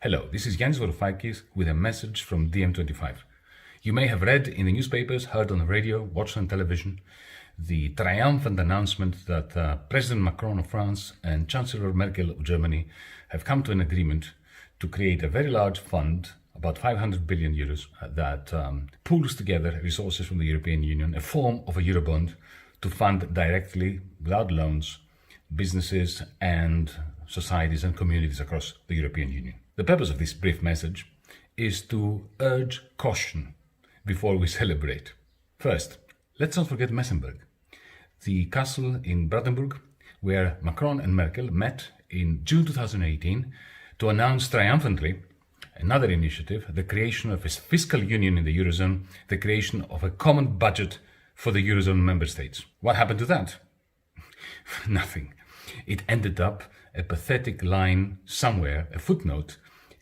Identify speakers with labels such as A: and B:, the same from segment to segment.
A: Hello, this is Yanis Varoufakis with a message from DiEM25. You may have read in the newspapers, heard on the radio, watched on television, the triumphant announcement that President Macron of France and Chancellor Merkel of Germany have come to an agreement to create a very large fund, about 500 billion euros, that pools together resources from the European Union, a form of a Eurobond, to fund directly, without loans, businesses and societies and communities across the European Union. The purpose of this brief message is to urge caution before we celebrate. First, let's not forget Messenberg, the castle in Brandenburg, where Macron and Merkel met in June 2018 to announce triumphantly another initiative, the creation of a fiscal union in the Eurozone, the creation of a common budget for the Eurozone member states. What happened to that? Nothing. It ended up a pathetic line somewhere, a footnote,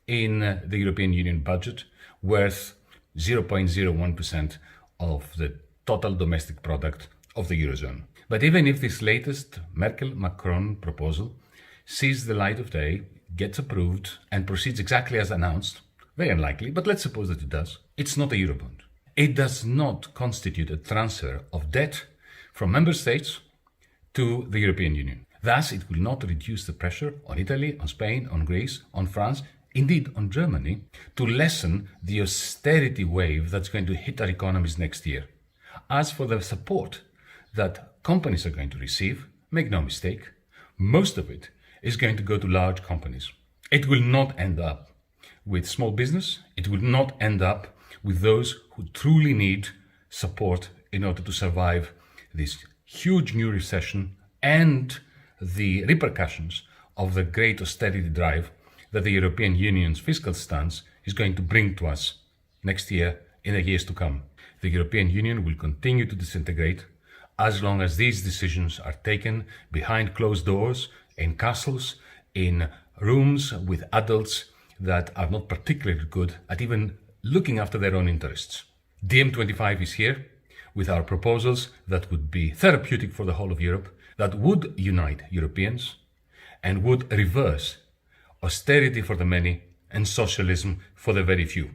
A: in the European Union budget worth 0.01% of the total domestic product of the Eurozone. But even if this latest Merkel-Macron proposal sees the light of day, gets approved and proceeds exactly as announced, very unlikely, but let's suppose that it does, it's not a Eurobond. It does not constitute a transfer of debt from member states to the European Union. Thus, it will not reduce the pressure on Italy, on Spain, on Greece, on France, indeed on Germany, to lessen the austerity wave that's going to hit our economies next year. As for the support that companies are going to receive, make no mistake, most of it is going to go to large companies. It will not end up with small business. It will not end up with those who truly need support in order to survive this huge new recession and the repercussions of the great austerity drive that the European Union's fiscal stance is going to bring to us next year, in the years to come. The European Union will continue to disintegrate as long as these decisions are taken behind closed doors, in castles, in rooms with adults that are not particularly good at even looking after their own interests. DiEM25 is here with our proposals that would be therapeutic for the whole of Europe, that would unite Europeans and would reverse austerity for the many and socialism for the very few.